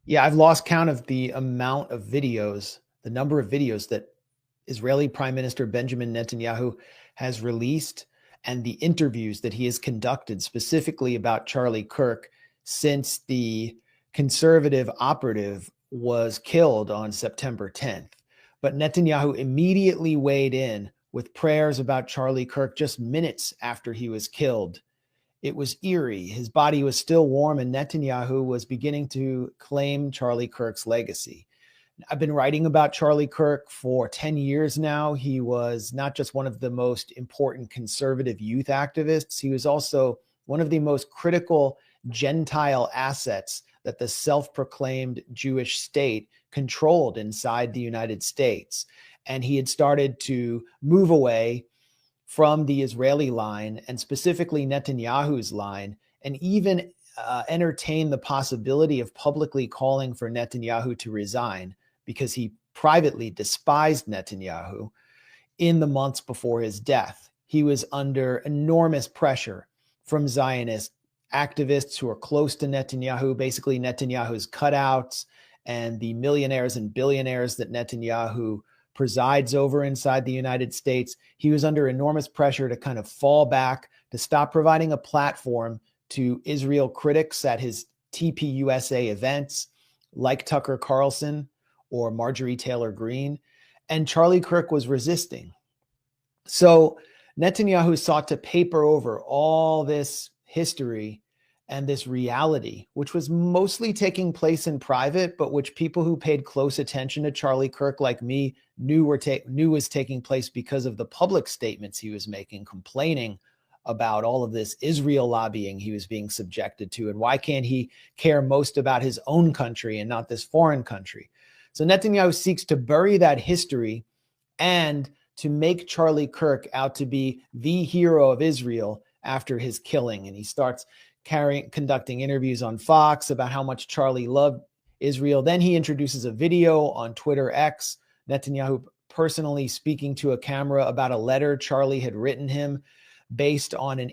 Yeah, I've lost count of the amount of videos, the number of videos that Israeli Prime Minister Benjamin Netanyahu has released and the interviews that he has conducted specifically about Charlie Kirk since the conservative operative was killed on September 10th. But Netanyahu immediately weighed in with prayers about Charlie Kirk just minutes after he was killed. It was eerie. His body was still warm, and Netanyahu was beginning to claim Charlie Kirk's legacy. I've been writing about Charlie Kirk for 10 years now. He was not just one of the most important conservative youth activists, he was also one of the most critical Gentile assets that the self-proclaimed Jewish state controlled inside the United States. And he had started to move away from the Israeli line, and specifically Netanyahu's line, and even entertain the possibility of publicly calling for Netanyahu to resign, because he privately despised Netanyahu in the months before his death. He was under enormous pressure from Zionist activists who are close to Netanyahu, basically Netanyahu's cutouts and the millionaires and billionaires that Netanyahu presides over inside the United States. He was under enormous pressure to kind of fall back, to stop providing a platform to Israel critics at his TPUSA events, like Tucker Carlson or Marjorie Taylor Greene. And Charlie Kirk was resisting. So Netanyahu sought to paper over all this history and this reality, which was mostly taking place in private, but which people who paid close attention to Charlie Kirk, like me, knew was taking place because of the public statements he was making, complaining about all of this Israel lobbying he was being subjected to, and why can't he care most about his own country and not this foreign country. So Netanyahu seeks to bury that history and to make Charlie Kirk out to be the hero of Israel after his killing. And he starts conducting interviews on Fox about how much Charlie loved Israel. Then he introduces a video on Twitter X, Netanyahu personally speaking to a camera about a letter Charlie had written him based on an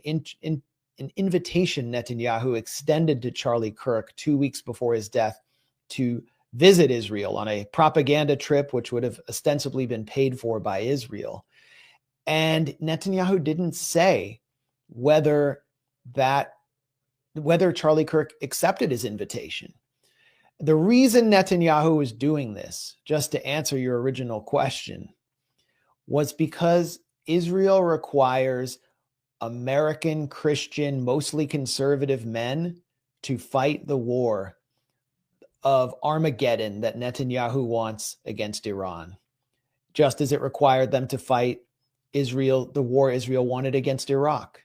invitation Netanyahu extended to Charlie Kirk 2 weeks before his death to visit Israel on a propaganda trip, which would have ostensibly been paid for by Israel. And Netanyahu didn't say whether Charlie Kirk accepted his invitation. The reason Netanyahu was doing this, just to answer your original question, was because Israel requires American, Christian, mostly conservative men to fight the war of Armageddon that Netanyahu wants against Iran, just as it required them to fight Israel, the war Israel wanted against Iraq.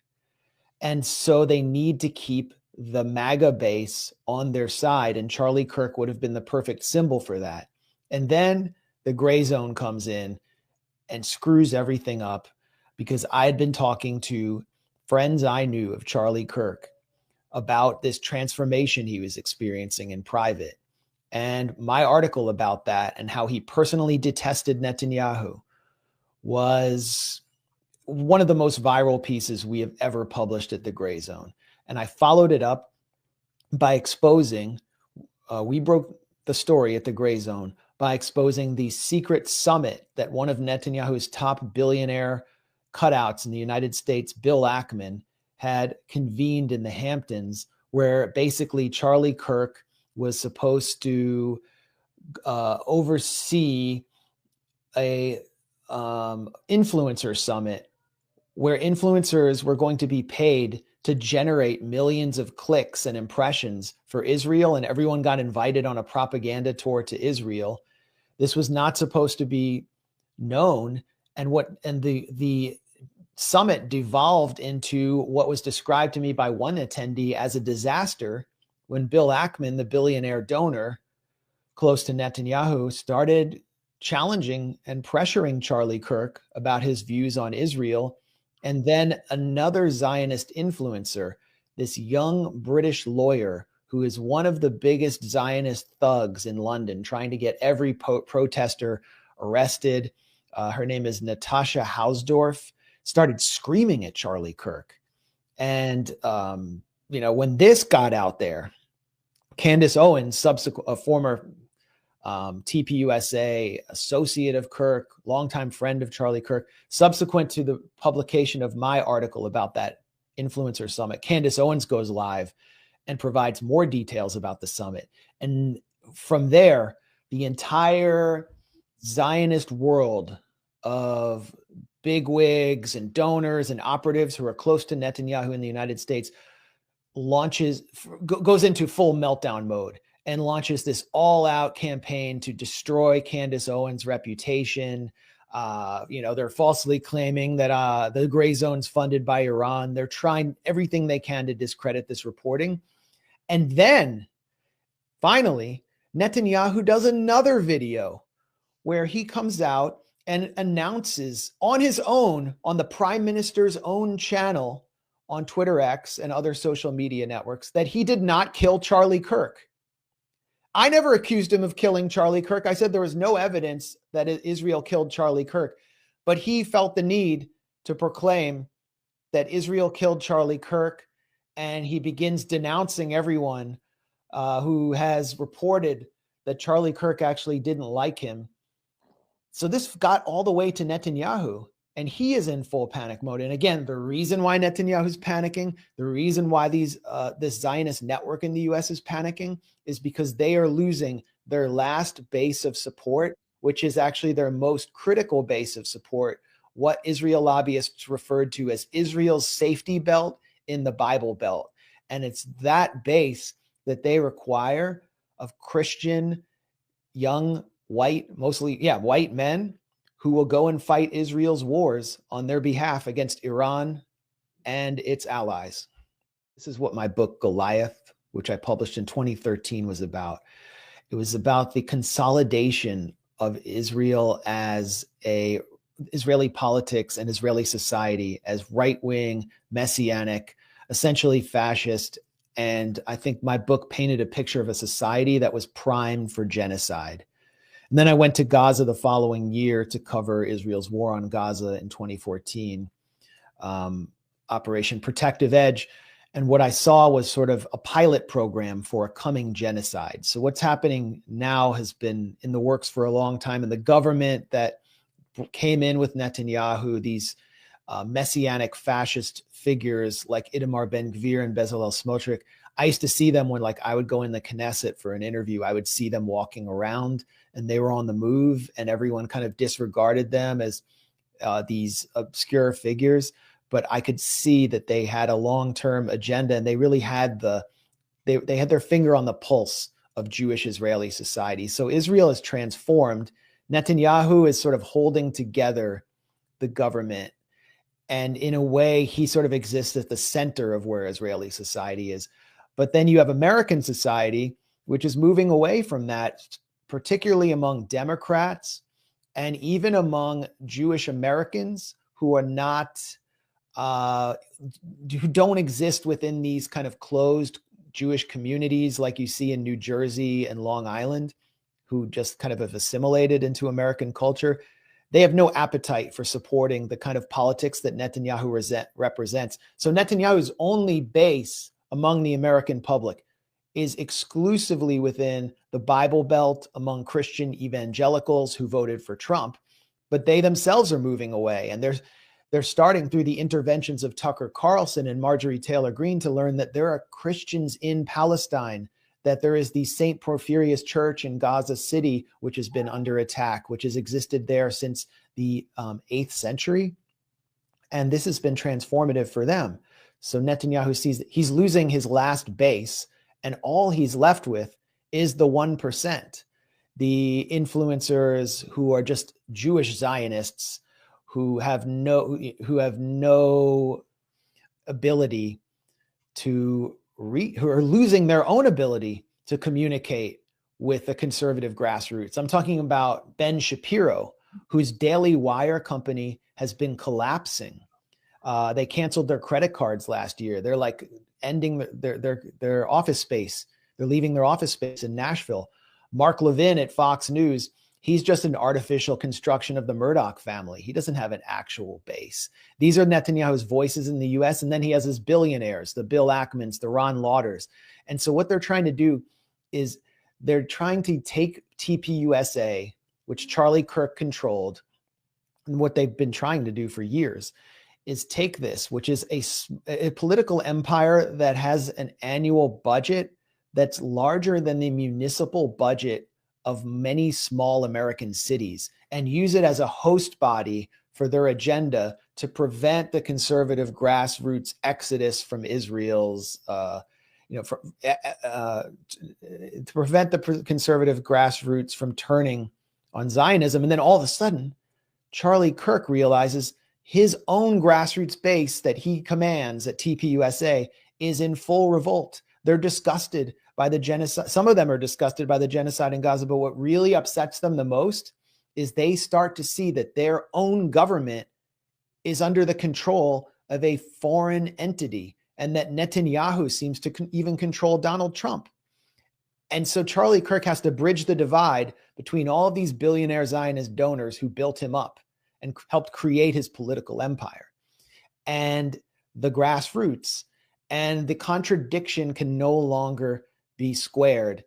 And so they need to keep the MAGA base on their side, and Charlie Kirk would have been the perfect symbol for that. And then the gray zone comes in and screws everything up, because I had been talking to friends I knew of Charlie Kirk about this transformation he was experiencing in private. And my article about that and how he personally detested Netanyahu was one of the most viral pieces we have ever published at the Gray Zone. And I followed it up by exposing, we broke the story at the Gray Zone by exposing the secret summit that one of Netanyahu's top billionaire cutouts in the United States, Bill Ackman, had convened in the Hamptons, where basically Charlie Kirk was supposed to oversee a influencer summit where influencers were going to be paid to generate millions of clicks and impressions for Israel, and everyone got invited on a propaganda tour to Israel. This was not supposed to be known, and the summit devolved into what was described to me by one attendee as a disaster when Bill Ackman, the billionaire donor close to Netanyahu, started challenging and pressuring Charlie Kirk about his views on Israel. And then another Zionist influencer, this young British lawyer who is one of the biggest Zionist thugs in London, trying to get every protester arrested. Her name is Natasha Hausdorff, started screaming at Charlie Kirk. And, when this got out there, Candace Owens, a former TPUSA associate of Kirk, longtime friend of Charlie Kirk, subsequent to the publication of my article about that influencer summit, Candace Owens goes live and provides more details about the summit. And from there, the entire Zionist world of bigwigs and donors and operatives who are close to Netanyahu in the United States goes into full meltdown mode and launches this all-out campaign to destroy Candace Owens' reputation. They're falsely claiming that the gray zone's funded by Iran. They're trying everything they can to discredit this reporting. And then, finally, Netanyahu does another video where he comes out and announces on his own, on the prime minister's own channel on Twitter X and other social media networks, that he did not kill Charlie Kirk. I never accused him of killing Charlie Kirk. I said there was no evidence that Israel killed Charlie Kirk, but he felt the need to proclaim that Israel killed Charlie Kirk, and he begins denouncing everyone who has reported that Charlie Kirk actually didn't like him. So this got all the way to Netanyahu, and he is in full panic mode. And again, the reason why Netanyahu's panicking, the reason why this Zionist network in the U.S. is panicking, is because they are losing their last base of support, which is actually their most critical base of support, what Israel lobbyists referred to as Israel's safety belt in the Bible Belt. And it's that base that they require of Christian, young, white men who will go and fight Israel's wars on their behalf against Iran and its allies. This is what my book, Goliath, which I published in 2013, was about. It was about the consolidation of Israel as Israeli politics and Israeli society as right-wing, messianic, essentially fascist. And I think my book painted a picture of a society that was primed for genocide. And then I went to Gaza the following year to cover Israel's war on Gaza in 2014, Operation Protective Edge. And what I saw was sort of a pilot program for a coming genocide. So what's happening now has been in the works for a long time. And the government that came in with Netanyahu, these messianic fascist figures like Itamar Ben-Gvir and Bezalel Smotrich, I used to see them when I would go in the Knesset for an interview. I would see them walking around and they were on the move, and everyone kind of disregarded them as these obscure figures. But I could see that they had a long-term agenda, and they really had they had their finger on the pulse of Jewish Israeli society. So Israel is transformed. Netanyahu is sort of holding together the government. And in a way, he sort of exists at the center of where Israeli society is. But then you have American society, which is moving away from that, particularly among Democrats and even among Jewish Americans who are not, who don't exist within these kind of closed Jewish communities like you see in New Jersey and Long Island, who just kind of have assimilated into American culture. They have no appetite for supporting the kind of politics that Netanyahu represents. So Netanyahu's only base among the American public is exclusively within the Bible Belt among Christian evangelicals who voted for Trump, but they themselves are moving away. And they're starting through the interventions of Tucker Carlson and Marjorie Taylor Greene to learn that there are Christians in Palestine, that there is the St. Porphyrius Church in Gaza City, which has been under attack, which has existed there since the 8th century. And this has been transformative for them. So Netanyahu sees that he's losing his last base, and all he's left with is the 1%, the influencers who are just Jewish Zionists who have no ability to who are losing their own ability to communicate with the conservative grassroots. I'm talking about Ben Shapiro, whose Daily Wire company has been collapsing. They canceled their credit cards last year. They're ending their office space. They're leaving their office space in Nashville. Mark Levin at Fox News, he's just an artificial construction of the Murdoch family. He doesn't have an actual base. These are Netanyahu's voices in the US. And then he has his billionaires, the Bill Ackmans, the Ron Lauders. And so what they're trying to do is they're trying to take TPUSA, which Charlie Kirk controlled, and what they've been trying to do for years is take this, which is a political empire that has an annual budget that's larger than the municipal budget of many small American cities, and use it as a host body for their agenda to prevent the conservative grassroots exodus from Israel's, to prevent the conservative grassroots from turning on Zionism. And then all of a sudden, Charlie Kirk realizes his own grassroots base that he commands at TPUSA is in full revolt. They're disgusted by the genocide. Some of them are disgusted by the genocide in Gaza, but what really upsets them the most is they start to see that their own government is under the control of a foreign entity, and that Netanyahu seems to even control Donald Trump. And so Charlie Kirk has to bridge the divide between all of these billionaire Zionist donors who built him up and helped create his political empire, and the grassroots. And the contradiction can no longer be squared.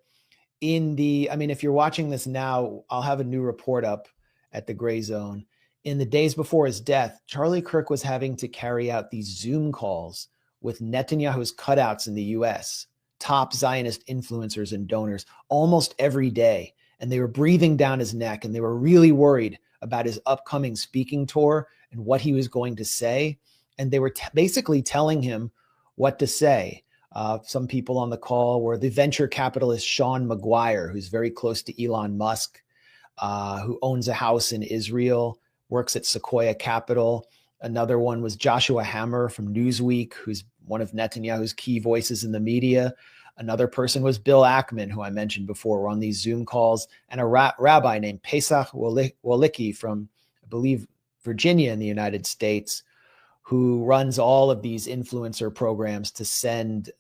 If you're watching this now, I'll have a new report up at the Gray Zone. In the days before his death, Charlie Kirk was having to carry out these Zoom calls with Netanyahu's cutouts in the US, top Zionist influencers and donors, almost every day. And they were breathing down his neck, and they were really worried about his upcoming speaking tour and what he was going to say. And they were basically telling him what to say. Some people on the call were the venture capitalist Sean Maguire, who's very close to Elon Musk, who owns a house in Israel, works at Sequoia Capital. Another one was Joshua Hammer from Newsweek, who's one of Netanyahu's key voices in the media. Another person was Bill Ackman, who I mentioned before, were on these Zoom calls, and a rabbi named Pesach Walicki from, I believe, Virginia in the United States, who runs all of these influencer programs to send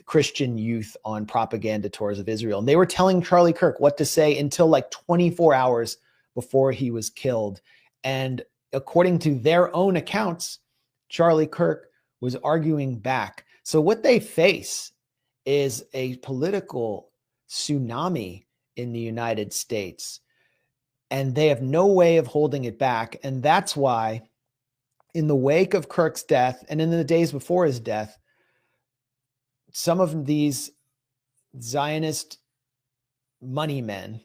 Christian youth on propaganda tours of Israel. And they were telling Charlie Kirk what to say until like 24 hours before he was killed. And according to their own accounts, Charlie Kirk was arguing back. So what they face is a political tsunami in the United States, and they have no way of holding it back. And that's why in the wake of Kirk's death and in the days before his death, some of these Zionist money men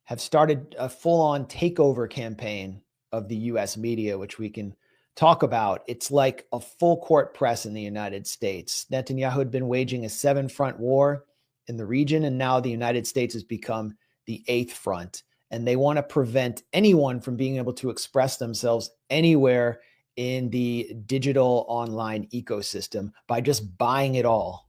have started a full-on takeover campaign of the US media, which we can talk about. It's like a full court press in the United States. Netanyahu had been waging a 7-front war in the region, and now the United States has become the 8th front. And they want to prevent anyone from being able to express themselves anywhere in the digital online ecosystem by just buying it all.